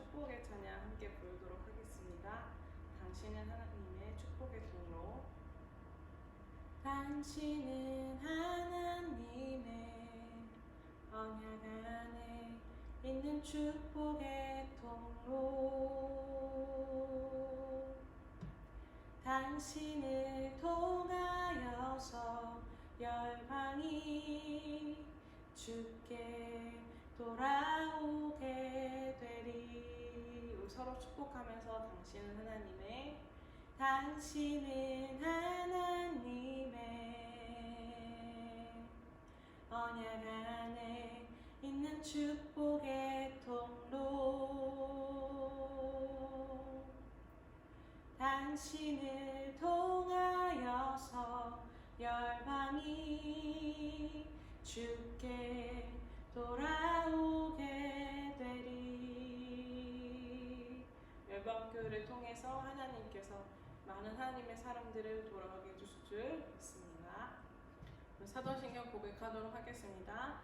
축복의 찬양 함께 부르도록 하겠습니다. 당신은 하나님의 축복의 통로. 당신은 하나님의 언약 안에 있는 축복의 통로. 당신을 통하여서 열방이 주께 돌아오게 되리. 우리 서로 축복하면서 당신은 하나님의 언약 안에 있는 축복의 통로. 당신을 통하여서 열방이 주께 돌아오게 되리. 열방교회를 통해서 하나님께서 많은 하나님의 사람들을 돌아오게 해주실 줄 믿습니다. 사도신경 고백하도록 하겠습니다.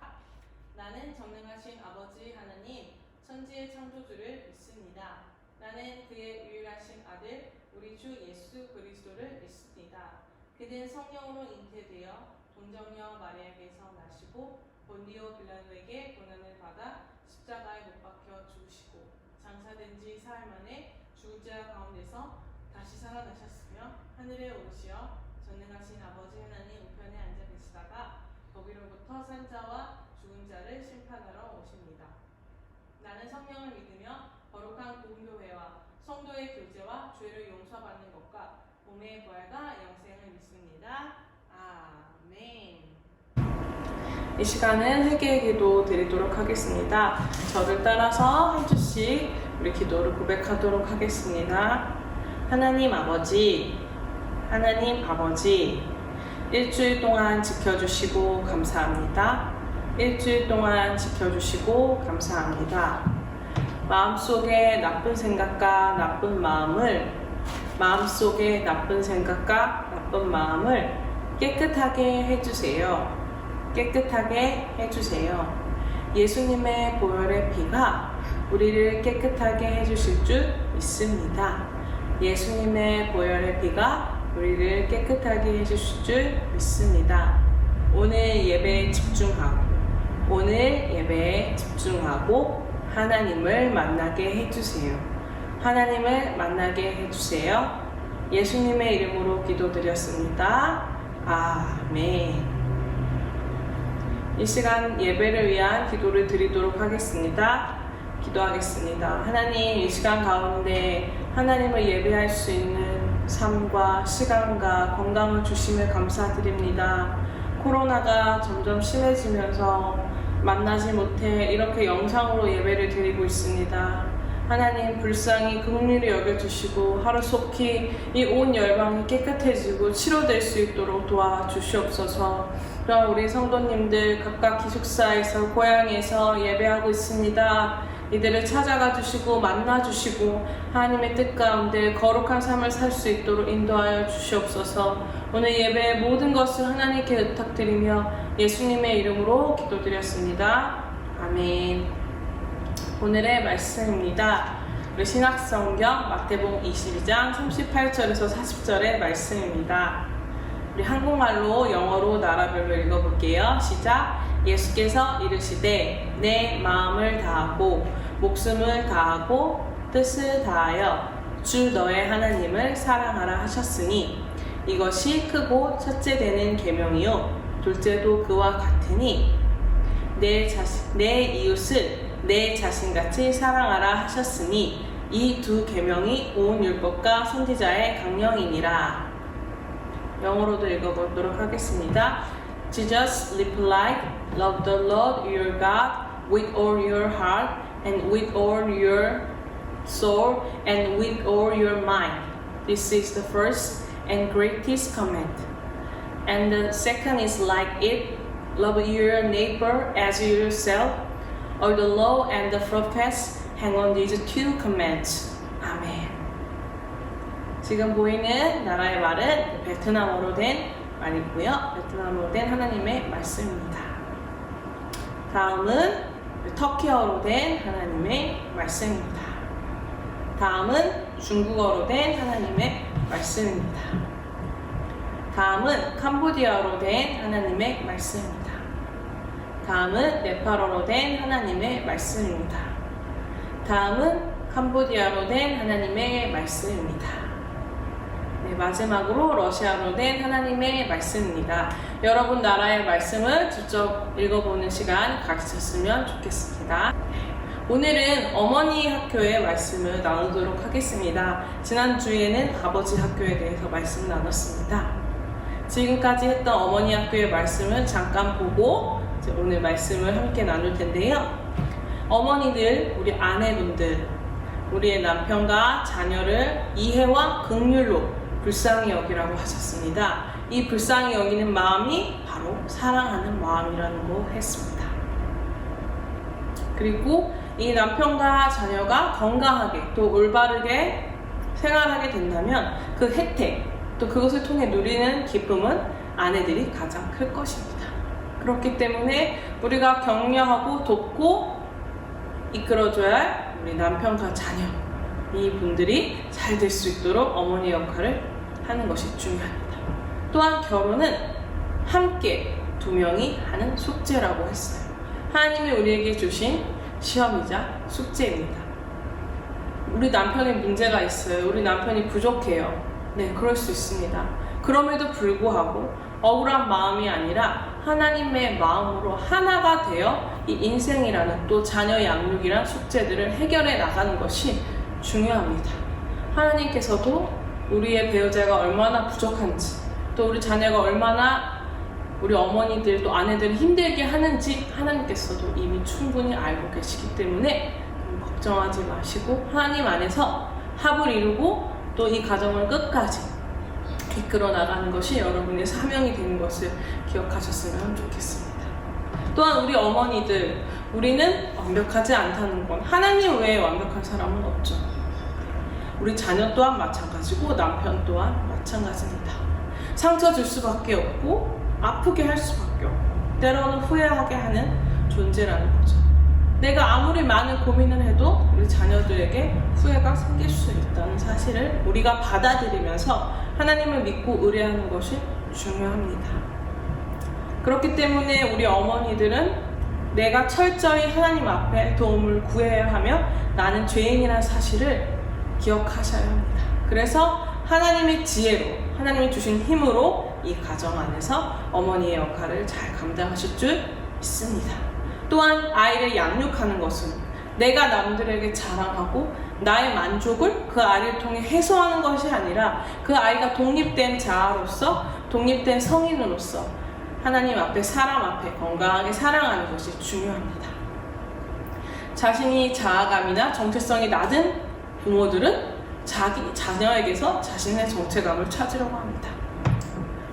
나는 전능하신 아버지 하나님, 천지의 창조주를 믿습니다. 나는 그의 유일하신 아들 우리 주 예수 그리스도를 믿습니다. 그는 성령으로 잉태되어 동정녀 마리아에게서 나시고 본디오 빌라도에게 고난을 받아 십자가에 못 박혀 죽으시고 장사된 지 사흘 만에 죽은 자 가운데서 다시 살아나셨으며 하늘에 오르시어 전능하신 아버지 하나님 우편에 앉아 계시다가 거기로부터 산자와 죽은 자를 심판하러 오십니다. 나는 성령을 믿으며 거룩한 공교회와 성도의 교제와 죄를 용서받는 것과 몸의 부활과 영생을 믿습니다. 아멘. 이 시간은 회개의 기도 드리도록 하겠습니다. 저를 따라서 한 주씩 우리 기도를 고백하도록 하겠습니다. 하나님 아버지, 일주일 동안 지켜주시고 감사합니다. 일주일 동안 지켜주시고 감사합니다. 마음속에 나쁜 생각과 나쁜 마음을 깨끗하게 해주세요. 예수님의 보혈의 피가 우리를 깨끗하게 해주실 줄 믿습니다. 예수님의 보혈의 피가 우리를 깨끗하게 해주실 줄 믿습니다. 오늘 예배에 집중하고 하나님을 만나게 해주세요. 예수님의 이름으로 기도드렸습니다. 아멘. 이 시간 예배를 위한 기도를 드리도록 하겠습니다. 기도하겠습니다. 하나님, 이 시간 가운데 하나님을 예배할 수 있는 삶과 시간과 건강을 주심을 감사드립니다. 코로나가 점점 심해지면서 만나지 못해 이렇게 영상으로 예배를 드리고 있습니다. 하나님, 불쌍히 긍휼히 여겨주시고 하루속히 이 온 열방이 깨끗해지고 치료될 수 있도록 도와주시옵소서. 또한 우리 성도님들 각각 기숙사에서 고향에서 예배하고 있습니다. 이들을 찾아가 주시고 만나 주시고 하나님의 뜻 가운데 거룩한 삶을 살 수 있도록 인도하여 주시옵소서. 오늘 예배의 모든 것을 하나님께 의탁드리며 예수님의 이름으로 기도드렸습니다. 아멘. 오늘의 말씀입니다. 우리 신약성경 마태복음 22장 38절에서 40절의 말씀입니다. 우리 한국말로 영어로 나라별로 읽어볼게요. 시작. 예수께서 이르시되 내 마음을 다하고 목숨을 다하고 뜻을 다하여 주 너의 하나님을 사랑하라 하셨으니 이것이 크고 첫째 되는 계명이요 둘째도 그와 같으니 내 이웃을 내 자신같이 사랑하라 하셨으니 이 두 계명이 온 율법과 선지자의 강령이니라. 영어로도 읽어보도록 하겠습니다. Jesus replied, love the Lord your God with all your heart and with all your soul and with all your mind. This is the first and greatest command. And the second is like it, love your neighbor as yourself. All the law and the prophets hang on these two commands. 아멘. 지금 보이는 나라의 말은 베트남어로 된 말이고요. 베트남어로 된 하나님의 말씀입니다. 다음은 터키어로 된 하나님의 말씀입니다. 다음은 중국어로 된 하나님의 말씀입니다. 다음은 캄보디아어로 된 하나님의 말씀입니다. 다음은 네팔어로 된 하나님의 말씀입니다. 다음은 캄보디아로 된 하나님의 말씀입니다. 네, 마지막으로 러시아로 된 하나님의 말씀입니다. 여러분 나라의 말씀을 직접 읽어보는 시간 가지셨으면 좋겠습니다. 오늘은 어머니 학교의 말씀을 나누도록 하겠습니다. 지난주에는 아버지 학교에 대해서 말씀을 나눴습니다. 지금까지 했던 어머니 학교의 말씀을 잠깐 보고 이제 오늘 말씀을 함께 나눌 텐데요. 어머니들, 우리 아내분들, 우리의 남편과 자녀를 이해와 긍휼로 불쌍히 여기라고 하셨습니다. 이 불쌍히 여기는 마음이 바로 사랑하는 마음이라는 거 했습니다. 그리고 이 남편과 자녀가 건강하게 또 올바르게 생활하게 된다면 그 혜택, 또 그것을 통해 누리는 기쁨은 아내들이 가장 클 것입니다. 그렇기 때문에 우리가 격려하고 돕고 이끌어줘야 할 우리 남편과 자녀, 이 분들이 잘 될 수 있도록 어머니 역할을 하는 것이 중요합니다. 또한 결혼은 함께 두 명이 하는 숙제라고 했어요. 하나님이 우리에게 주신 시험이자 숙제입니다. 우리 남편에 문제가 있어요. 우리 남편이 부족해요. 네, 그럴 수 있습니다. 그럼에도 불구하고 억울한 마음이 아니라 하나님의 마음으로 하나가 되어 이 인생이라는 또 자녀 양육이란 숙제들을 해결해 나가는 것이 중요합니다. 하나님께서도 우리의 배우자가 얼마나 부족한지, 또 우리 자녀가 얼마나 우리 어머니들 또 아내들을 힘들게 하는지 하나님께서도 이미 충분히 알고 계시기 때문에 걱정하지 마시고 하나님 안에서 합을 이루고 또 이 가정을 끝까지 이끌어 나가는 것이 여러분의 사명이 되는 것을 기억하셨으면 좋겠습니다. 또한 우리 어머니들, 우리는 완벽하지 않다는 건 하나님 외에 완벽한 사람은 없죠. 우리 자녀 또한 마찬가지고 남편 또한 마찬가지입니다. 상처 줄 수밖에 없고 아프게 할 수밖에 없고 때로는 후회하게 하는 존재라는 거죠. 내가 아무리 많은 고민을 해도 우리 자녀들에게 후회가 생길 수 있다는 사실을 우리가 받아들이면서 하나님을 믿고 의뢰하는 것이 중요합니다. 그렇기 때문에 우리 어머니들은 내가 철저히 하나님 앞에 도움을 구해야 하며 나는 죄인이라는 사실을 기억하셔야 합니다. 그래서 하나님의 지혜로, 하나님이 주신 힘으로 이 가정 안에서 어머니의 역할을 잘 감당하실 줄 믿습니다. 또한 아이를 양육하는 것은 내가 남들에게 자랑하고 나의 만족을 그 아이를 통해 해소하는 것이 아니라 그 아이가 독립된 자아로서, 독립된 성인으로서 하나님 앞에, 사람 앞에 건강하게 사랑하는 것이 중요합니다. 자신이 자아감이나 정체성이 낮은 부모들은 자기 자녀에게서 자신의 정체감을 찾으려고 합니다.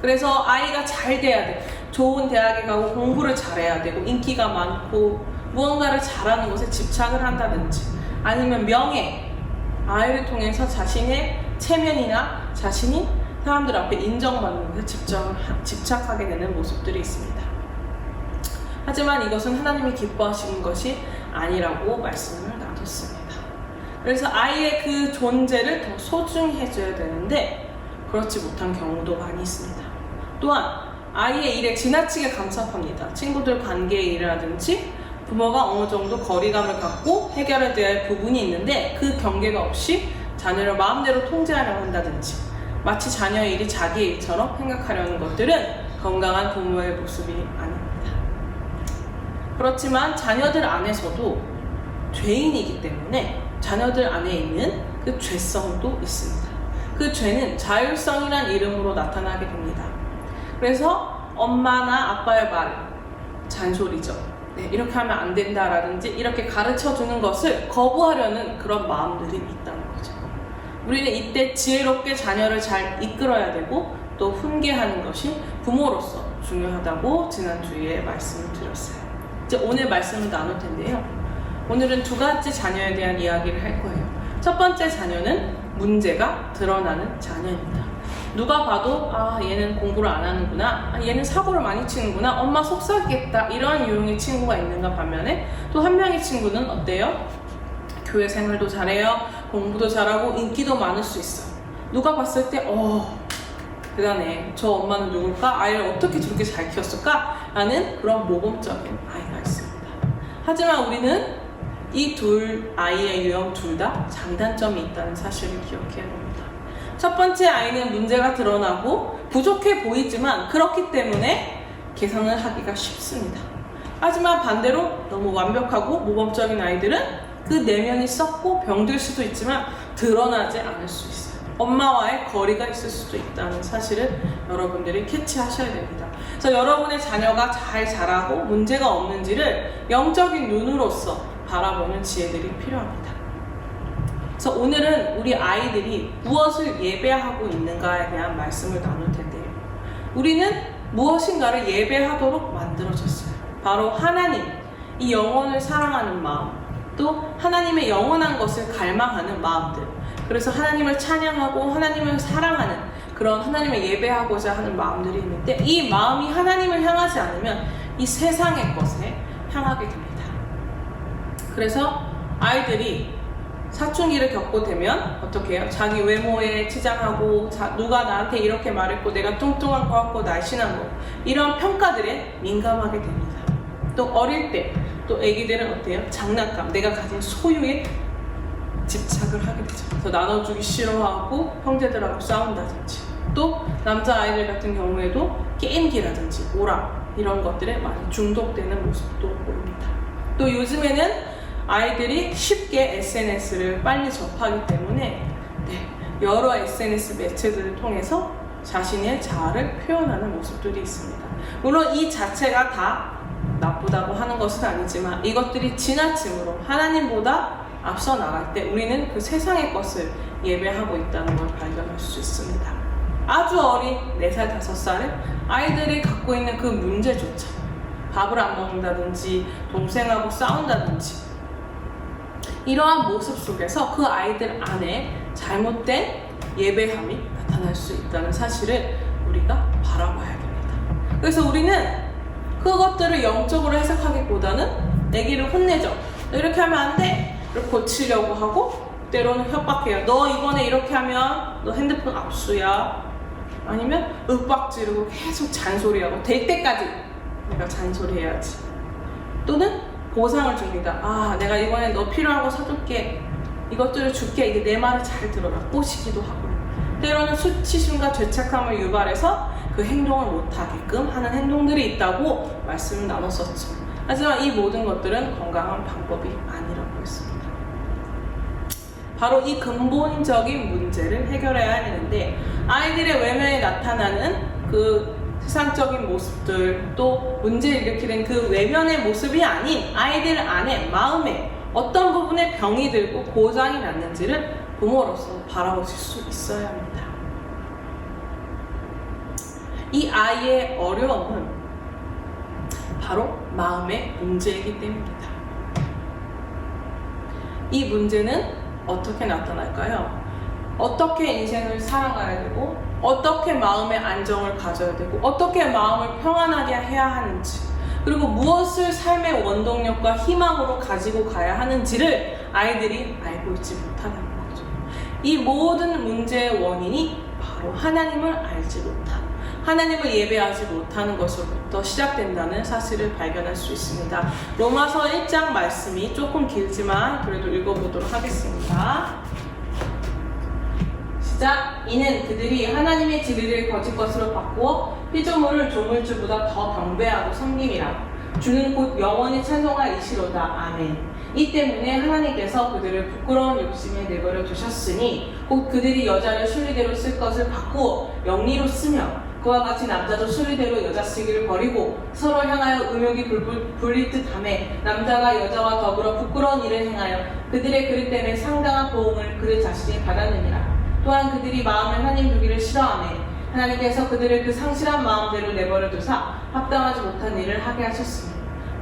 그래서 아이가 잘 돼야 돼. 좋은 대학에 가고 공부를 잘해야 되고 인기가 많고 무언가를 잘하는 것에 집착을 한다든지 아니면 명예, 아이를 통해서 자신의 체면이나 자신이 사람들 앞에 인정받는 것에 집착하게 되는 모습들이 있습니다. 하지만 이것은 하나님이 기뻐하시는 것이 아니라고 말씀을 나눴습니다. 그래서 아이의 그 존재를 더 소중히 해줘야 되는데 그렇지 못한 경우도 많이 있습니다. 또한 아이의 일에 지나치게 간섭합니다. 친구들 관계의 일이라든지 부모가 어느 정도 거리감을 갖고 해결해야 될 부분이 있는데 그 경계가 없이 자녀를 마음대로 통제하려고 한다든지 마치 자녀의 일이 자기의 일처럼 생각하려는 것들은 건강한 부모의 모습이 아닙니다. 그렇지만 자녀들 안에서도 죄인이기 때문에 자녀들 안에 있는 그 죄성도 있습니다. 그 죄는 자율성이란 이름으로 나타나게 됩니다. 그래서 엄마나 아빠의 말, 잔소리죠. 네, 이렇게 하면 안 된다라든지 이렇게 가르쳐주는 것을 거부하려는 그런 마음들이 있다는 거죠. 우리는 이때 지혜롭게 자녀를 잘 이끌어야 되고 또 훈계하는 것이 부모로서 중요하다고 지난주에 말씀을 드렸어요. 이제 오늘 말씀을 나눌 텐데요. 오늘은 두 가지 자녀에 대한 이야기를 할 거예요. 첫 번째 자녀는 문제가 드러나는 자녀입니다. 누가 봐도 얘는 공부를 안 하는구나, 얘는 사고를 많이 치는구나, 엄마 속삭이겠다 이런 유형의 친구가 있는가 반면에 또 한 명의 친구는 어때요? 교회 생활도 잘해요. 공부도 잘하고 인기도 많을 수 있어. 누가 봤을 때 대단해. 저 엄마는 누굴까? 아이를 어떻게 저렇게 잘 키웠을까? 라는 그런 모범적인 아이가 있습니다. 하지만 우리는 이 둘 아이의 유형 둘 다 장단점이 있다는 사실을 기억해야 합니다. 첫 번째 아이는 문제가 드러나고 부족해 보이지만 그렇기 때문에 개선을 하기가 쉽습니다. 하지만 반대로 너무 완벽하고 모범적인 아이들은 그 내면이 썩고 병들 수도 있지만 드러나지 않을 수 있어요. 엄마와의 거리가 있을 수도 있다는 사실을 여러분들이 캐치하셔야 됩니다. 그래서 여러분의 자녀가 잘 자라고 문제가 없는지를 영적인 눈으로서 바라보는 지혜들이 필요합니다. 그래서 오늘은 우리 아이들이 무엇을 예배하고 있는가에 대한 말씀을 나눌 텐데요. 우리는 무엇인가를 예배하도록 만들어졌어요. 바로 하나님, 이 영혼을 사랑하는 마음, 또 하나님의 영원한 것을 갈망하는 마음들. 그래서 하나님을 찬양하고 하나님을 사랑하는 그런 하나님을 예배하고자 하는 마음들이 있는데, 이 마음이 하나님을 향하지 않으면 이 세상의 것에 향하게 됩니다. 그래서 아이들이 사춘기를 겪고 되면 어떻게 해요? 자기 외모에 치장하고 누가 나한테 이렇게 말했고 내가 뚱뚱한 거 같고 날씬한 거, 이런 평가들에 민감하게 됩니다. 또 어릴 때 또 애기들은 어때요? 장난감, 내가 가진 소유에 집착을 하게 되죠. 그래서 나눠주기 싫어하고 형제들하고 싸운다든지, 또 남자아이들 같은 경우에도 게임기라든지 오락 이런 것들에 많이 중독되는 모습도 보입니다. 또 요즘에는 아이들이 쉽게 SNS를 빨리 접하기 때문에 여러 SNS 매체들을 통해서 자신의 자아를 표현하는 모습들이 있습니다. 물론 이 자체가 다 나쁘다고 하는 것은 아니지만 이것들이 지나침으로 하나님보다 앞서 나갈 때 우리는 그 세상의 것을 예배하고 있다는 걸 발견할 수 있습니다. 아주 어린 4살, 5살은 아이들이 갖고 있는 그 문제조차, 밥을 안 먹는다든지 동생하고 싸운다든지, 이러한 모습 속에서 그 아이들 안에 잘못된 예배함이 나타날 수 있다는 사실을 우리가 바라봐야 됩니다. 그래서 우리는 그것들을 영적으로 해석하기보다는 애기를 혼내죠. 이렇게 하면 안 돼! 를 고치려고 하고, 때로는 협박해요. 너 이번에 이렇게 하면 너 핸드폰 압수야. 아니면 윽박 지르고 계속 잔소리하고 될 때까지 내가 잔소리해야지. 또는 보상을 줍니다. 내가 이번에 너 필요한 거 사줄게. 이것들을 줄게. 이게 내 말을 잘 들어라. 꼬시기도 하고. 때로는 수치심과 죄책감을 유발해서 그 행동을 못하게끔 하는 행동들이 있다고 말씀을 나눴었죠. 하지만 이 모든 것들은 건강한 방법이 아니라고 했습니다. 바로 이 근본적인 문제를 해결해야 하는데, 아이들의 외면에 나타나는 그 세상적인 모습들, 또 문제를 일으키는 그 외면의 모습이 아닌 아이들 안에, 마음에 어떤 부분에 병이 들고 고장이 났는지를 부모로서 바라보실 수 있어야 합니다. 이 아이의 어려움은 바로 마음의 문제이기 때문입니다. 이 문제는 어떻게 나타날까요? 어떻게 인생을 살아가야 되고, 어떻게 마음의 안정을 가져야 되고, 어떻게 마음을 평안하게 해야 하는지, 그리고 무엇을 삶의 원동력과 희망으로 가지고 가야 하는지를 아이들이 알고 있지 못하는 거죠. 이 모든 문제의 원인이 바로 하나님을 알지 못한, 하나님을 예배하지 못하는 것으로부터 시작된다는 사실을 발견할 수 있습니다. 로마서 1장 말씀이 조금 길지만 그래도 읽어보도록 하겠습니다. 시작. 이는 그들이 하나님의 진리를 거짓 것으로 바꾸어 피조물을 조물주보다 더 경배하고 섬김이라. 주는 곧 영원히 찬송할 이시로다. 아멘. 이 때문에 하나님께서 그들을 부끄러운 욕심에 내버려 두셨으니 곧 그들이 여자를 순리대로 쓸 것을 바꾸어 영리로 쓰며, 그와 같이 남자도 순리대로 여자 쓰기를 버리고 서로 향하여 음욕이 불릴 듯하매, 남자가 여자와 더불어 부끄러운 일을 행하여 그들의 그릇 때문에 상당한 보응을 그들 자신이 받았느니라. 또한 그들이 마음에 하나님 두기를 싫어하매 하나님께서 그들을 그 상실한 마음대로 내버려 두사 합당하지 못한 일을 하게 하셨으니,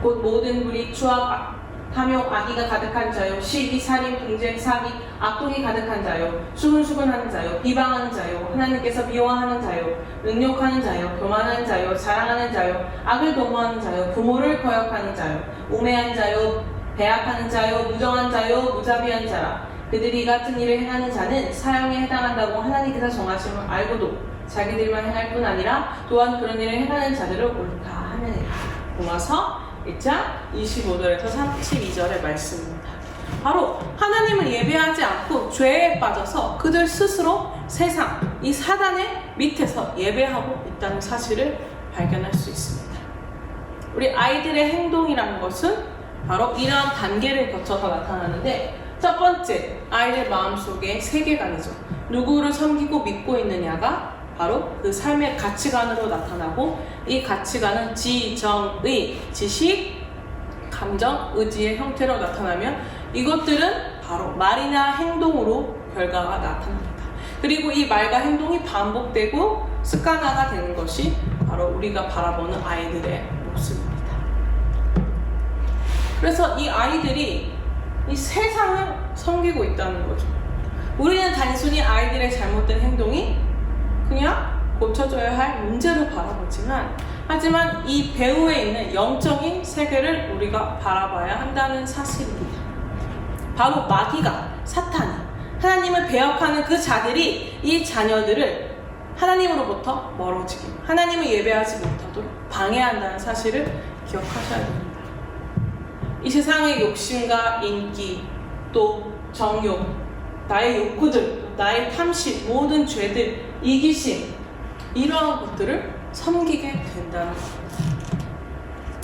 곧 모든 불의, 추악, 탐욕, 악의가 가득한 자요, 시기, 살인, 분쟁, 사기, 악독이 가득한 자요, 수근수근하는 자요, 비방하는 자요, 하나님께서 미워하는 자요, 능욕하는 자요, 교만하는 자요, 자랑하는 자요, 악을 도모하는 자요, 부모를 거역하는 자요, 우매한 자요, 배약하는 자요, 무정한 자요, 무자비한 자라. 그들이 이 같은 일을 행하는 자는 사형에 해당한다고 하나님께서 정하심을 알고도 자기들만 행할 뿐 아니라 또한 그런 일을 행하는 자들을 옳다 하느니라. 로마서 1장 25절에서 32절의 말씀입니다. 바로 하나님을 예배하지 않고 죄에 빠져서 그들 스스로 세상, 이 사단의 밑에서 예배하고 있다는 사실을 발견할 수 있습니다. 우리 아이들의 행동이라는 것은 바로 이러한 단계를 거쳐서 나타나는데, 첫 번째, 아이들 마음속의 세계관이죠. 누구를 섬기고 믿고 있느냐가 바로 그 삶의 가치관으로 나타나고, 이 가치관은 지, 정, 의, 지식, 감정, 의지의 형태로 나타나면 이것들은 바로 말이나 행동으로 결과가 나타납니다. 그리고 이 말과 행동이 반복되고 습관화가 되는 것이 바로 우리가 바라보는 아이들의 모습입니다. 그래서 이 아이들이 이 세상을 섬기고 있다는 거죠. 우리는 단순히 아이들의 잘못된 행동이 그냥 고쳐져야 할 문제로 바라보지만, 하지만 이 배후에 있는 영적인 세계를 우리가 바라봐야 한다는 사실입니다. 바로 마귀가, 사탄이, 하나님을 배역하는 그 자들이 이 자녀들을 하나님으로부터 멀어지게, 하나님을 예배하지 못하도록 방해한다는 사실을 기억하셔야 됩니다. 이 세상의 욕심과 인기, 또 정욕, 나의 욕구들, 나의 탐심, 모든 죄들, 이기심, 이러한 것들을 섬기게 된다는 겁니다.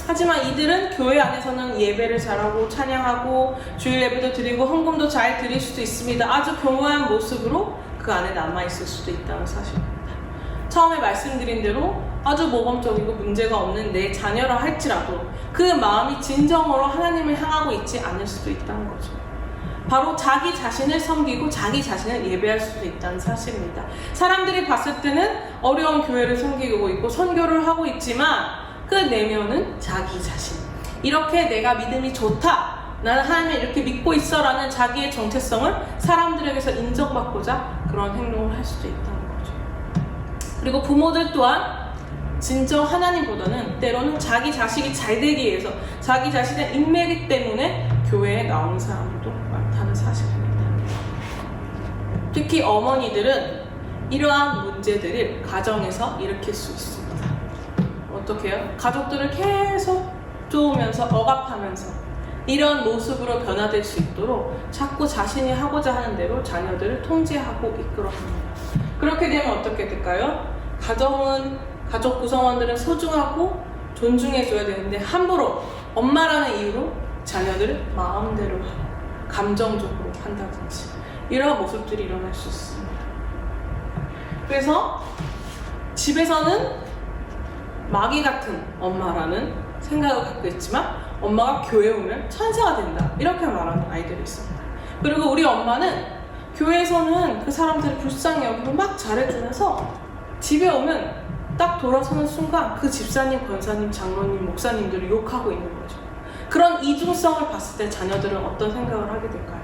하지만 이들은 교회 안에서는 예배를 잘하고 찬양하고 주일 예배도 드리고 헌금도 잘 드릴 수도 있습니다. 아주 교묘한 모습으로 그 안에 남아있을 수도 있다는 사실입니다. 처음에 말씀드린 대로 아주 모범적이고 문제가 없는 내 자녀라 할지라도 그 마음이 진정으로 하나님을 향하고 있지 않을 수도 있다는 거죠. 바로 자기 자신을 섬기고 자기 자신을 예배할 수도 있다는 사실입니다. 사람들이 봤을 때는 어려운 교회를 섬기고 있고 선교를 하고 있지만 그 내면은 자기 자신, 이렇게 내가 믿음이 좋다, 나는 하나님을 이렇게 믿고 있어 라는 자기의 정체성을 사람들에게서 인정받고자 그런 행동을 할 수도 있다는 거죠. 그리고 부모들 또한 진정 하나님보다는 때로는 자기 자식이 잘 되기 위해서 자기 자신의 인맥이기 때문에 교회에 나오는 사람들도 많다는 사실입니다. 특히 어머니들은 이러한 문제들을 가정에서 일으킬 수 있습니다. 어떻게 해요? 가족들을 계속 쪼으면서 억압하면서 이런 모습으로 변화될 수 있도록 자꾸 자신이 하고자 하는 대로 자녀들을 통제하고 이끌어갑니다. 그렇게 되면 어떻게 될까요? 가족 구성원들은 소중하고 존중해줘야 되는데 함부로 엄마라는 이유로 자녀들을 마음대로 하고 감정적으로 한다든지 이러한 모습들이 일어날 수 있습니다. 그래서 집에서는 마귀 같은 엄마라는 생각을 갖고 있지만 엄마가 교회에 오면 천사가 된다, 이렇게 말하는 아이들이 있습니다. 그리고 우리 엄마는 교회에서는 그 사람들을 불쌍히 여기고 막 잘해주면서 집에 오면 딱 돌아서는 순간 그 집사님, 권사님, 장로님, 목사님들을 욕하고 있는 거죠. 그런 이중성을 봤을 때 자녀들은 어떤 생각을 하게 될까요?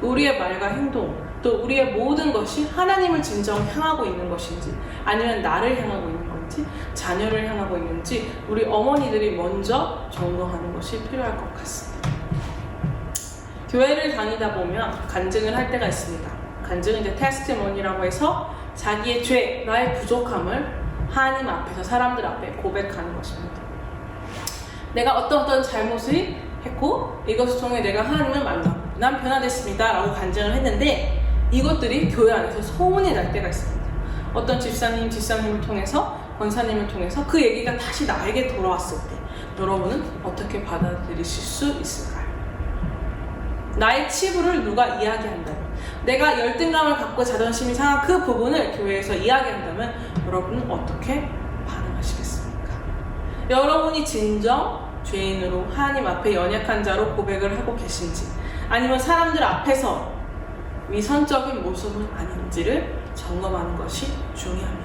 우리의 말과 행동, 또 우리의 모든 것이 하나님을 진정 향하고 있는 것인지, 아니면 나를 향하고 있는 건지, 자녀를 향하고 있는지 우리 어머니들이 먼저 점검하는 것이 필요할 것 같습니다. 교회를 다니다 보면 간증을 할 때가 있습니다. 간증은 이제 테스티모니라고 해서 자기의 죄, 나의 부족함을 하나님 앞에서, 사람들 앞에 고백하는 것입니다. 내가 어떤 잘못을 했고 이것을 통해 내가 하나님을 만나고 난 변화됐습니다 라고 간증을 했는데, 이것들이 교회 안에서 소문이 날 때가 있습니다. 어떤 집사님을 통해서, 권사님을 통해서 그 얘기가 다시 나에게 돌아왔을 때 여러분은 어떻게 받아들이실 수 있을까요? 나의 치부를 누가 이야기한다면, 내가 열등감을 갖고 자존심이 상한 그 부분을 교회에서 이야기한다면 여러분은 어떻게 반응하시겠습니까? 여러분이 진정 죄인으로 하나님 앞에 연약한 자로 고백을 하고 계신지, 아니면 사람들 앞에서 위선적인 모습은 아닌지를 점검하는 것이 중요합니다.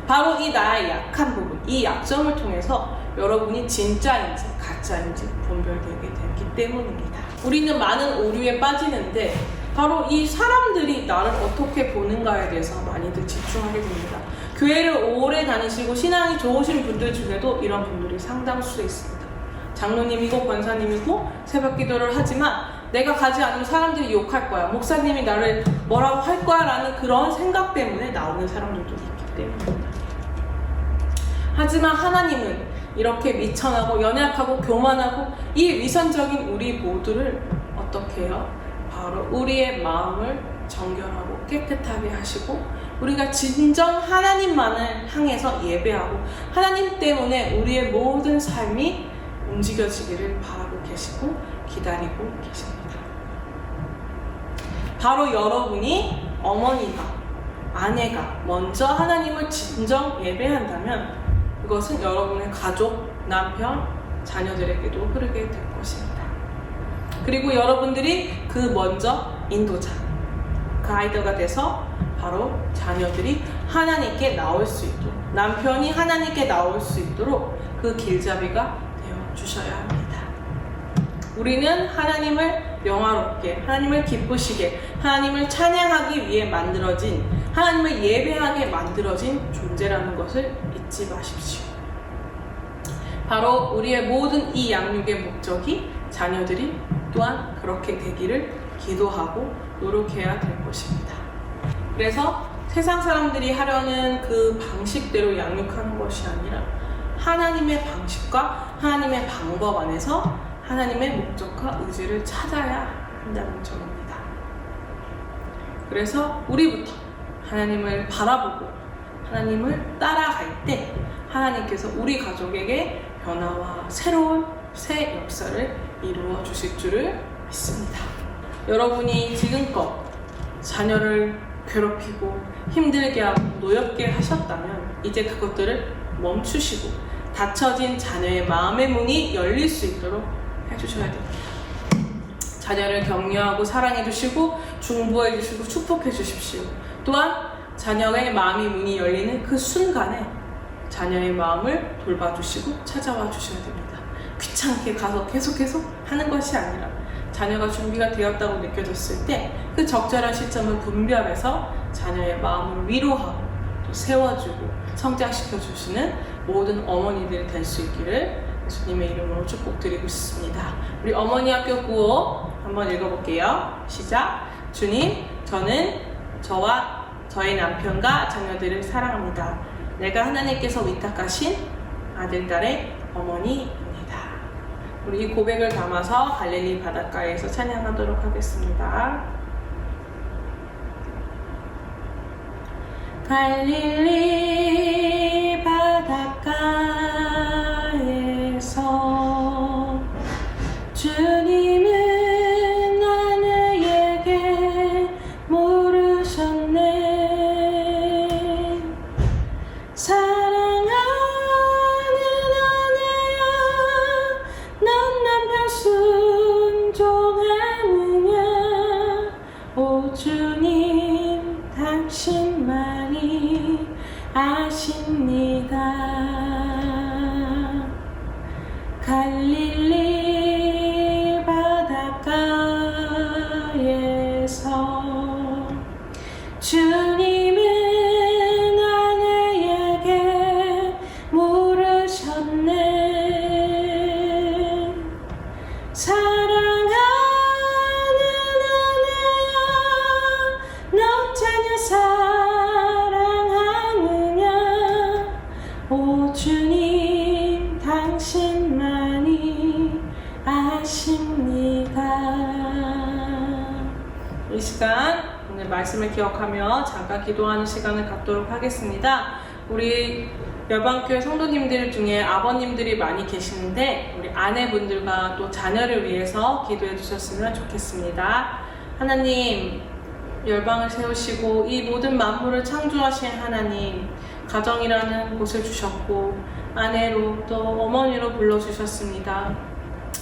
바로 이 나의 약한 부분, 이 약점을 통해서 여러분이 진짜인지 가짜인지 분별되게 되기 때문입니다. 우리는 많은 오류에 빠지는데 바로 이 사람들이 나를 어떻게 보는가에 대해서 많이들 집중하게 됩니다. 교회를 오래 다니시고 신앙이 좋으신 분들 중에도 이런 분들이 상당수 있습니다. 장로님이고 권사님이고 새벽 기도를 하지만 내가 가지 않으면 사람들이 욕할 거야. 목사님이 나를 뭐라고 할 거야 라는 그런 생각 때문에 나오는 사람들도 있기 때문입니다. 하지만 하나님은 이렇게 미천하고 연약하고 교만하고 이 위선적인 우리 모두를 어떻게 해요? 바로 우리의 마음을 정결하고 깨끗하게 하시고 우리가 진정 하나님만을 향해서 예배하고 하나님 때문에 우리의 모든 삶이 움직여지기를 바라고 계시고 기다리고 계십니다. 바로 여러분이 어머니가 아내가 먼저 하나님을 진정 예배한다면 그것은 여러분의 가족, 남편, 자녀들에게도 흐르게 될 것입니다. 그리고 여러분들이 그 먼저 인도자, 가이드가 돼서 바로 자녀들이 하나님께 나올 수 있도록 남편이 하나님께 나올 수 있도록 그 길잡이가 되어 주셔야 합니다. 우리는 하나님을 영화롭게, 하나님을 기쁘시게, 하나님을 찬양하기 위해 만들어진, 하나님을 예배하게 만들어진 존재라는 것을 잊지 마십시오. 바로 우리의 모든 이 양육의 목적이 자녀들이 또한 그렇게 되기를 기도하고 노력해야 될 것입니다. 그래서 세상 사람들이 하려는 그 방식대로 양육하는 것이 아니라 하나님의 방식과 하나님의 방법 안에서 하나님의 목적과 의지를 찾아야 한다는 점입니다. 그래서 우리부터 하나님을 바라보고 하나님을 따라갈 때 하나님께서 우리 가족에게 변화와 새로운 새 역사를 이루어 주실 줄을 믿습니다. 여러분이 지금껏 자녀를 괴롭히고 힘들게 하고 노엽게 하셨다면 이제 그것들을 멈추시고 닫혀진 자녀의 마음의 문이 열릴 수 있도록 해주셔야 됩니다. 자녀를 격려하고 사랑해 주시고 중보해 주시고 축복해 주십시오. 또한 자녀의 마음의 문이 열리는 그 순간에 자녀의 마음을 돌봐주시고 찾아와 주셔야 됩니다. 귀찮게 가서 계속 하는 것이 아니라 자녀가 준비가 되었다고 느껴졌을 때 그 적절한 시점을 분별해서 자녀의 마음을 위로하고 또 세워주고 성장시켜 주시는 모든 어머니들이 될 수 있기를 예수님의 이름으로 축복드리고 싶습니다. 우리 어머니 학교 구호 한번 읽어볼게요. 시작. 주님, 저는 저와 저의 남편과 자녀들을 사랑합니다. 내가 하나님께서 위탁하신 아들, 딸의 어머니입니다. 우리 이 고백을 담아서 갈릴리 바닷가에서 찬양하도록 하겠습니다. 갈릴리 바닷가에서 주님은 아내에게 물으셨네. 사랑하는 아내야, 넌 남편 순종하느냐. 오 주님, 당신만이 아십니다. 갈릴리 바닷가에서 주님은 아내에게 물으셨네. 사랑하는 아내야, 너 자녀 사랑하느냐. 오 주님, 당신만이 아십니다. 이 시간 오늘 말씀을 기억하며 잠깐 기도하는 시간을 갖도록 하겠습니다. 우리 열방교회 성도님들 중에 아버님들이 많이 계시는데 우리 아내분들과 또 자녀를 위해서 기도해 주셨으면 좋겠습니다. 하나님, 열방을 세우시고 이 모든 만물을 창조하신 하나님, 가정이라는 곳을 주셨고 아내로 또 어머니로 불러주셨습니다.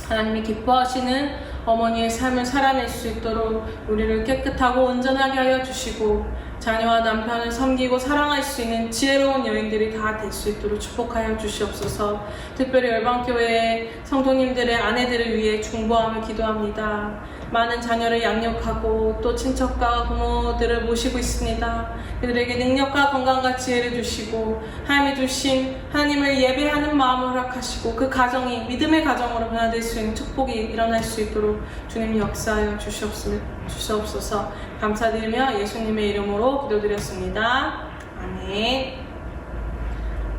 하나님이 기뻐하시는 어머니의 삶을 살아낼 수 있도록 우리를 깨끗하고 온전하게 하여 주시고 자녀와 남편을 섬기고 사랑할 수 있는 지혜로운 여인들이 다 될 수 있도록 축복하여 주시옵소서. 특별히 열방교회 성도님들의 아내들을 위해 중보함을 기도합니다. 많은 자녀를 양육하고 또 친척과 부모들을 모시고 있습니다. 그들에게 능력과 건강과 지혜를 주시고 하나님이 주신 하나님을 예배하는 마음을 허락하시고 그 가정이 믿음의 가정으로 변화될 수 있는 축복이 일어날 수 있도록 주님 역사하여 주시옵소서. 감사드리며 예수님의 이름으로 기도드렸습니다. 아멘.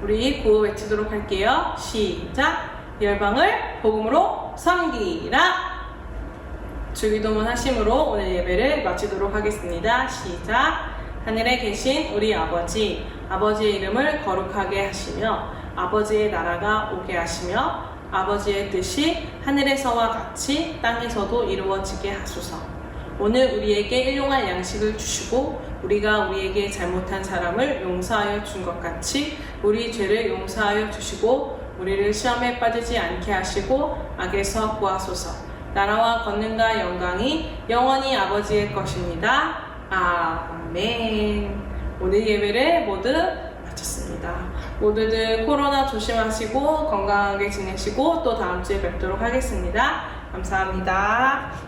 우리 구호 외치도록 할게요. 시작! 열방을 복음으로 섬기라. 주기도문 하심으로 오늘 예배를 마치도록 하겠습니다. 시작! 하늘에 계신 우리 아버지, 아버지의 이름을 거룩하게 하시며 아버지의 나라가 오게 하시며 아버지의 뜻이 하늘에서와 같이 땅에서도 이루어지게 하소서. 오늘 우리에게 일용할 양식을 주시고 우리가 우리에게 잘못한 사람을 용서하여 준 것 같이 우리 죄를 용서하여 주시고 우리를 시험에 빠지지 않게 하시고 악에서 구하소서. 나라와 권능과 영광이 영원히 아버지의 것입니다. 아멘. 오늘 예배를 모두 마쳤습니다. 모두들 코로나 조심하시고 건강하게 지내시고 또 다음 주에 뵙도록 하겠습니다. 감사합니다.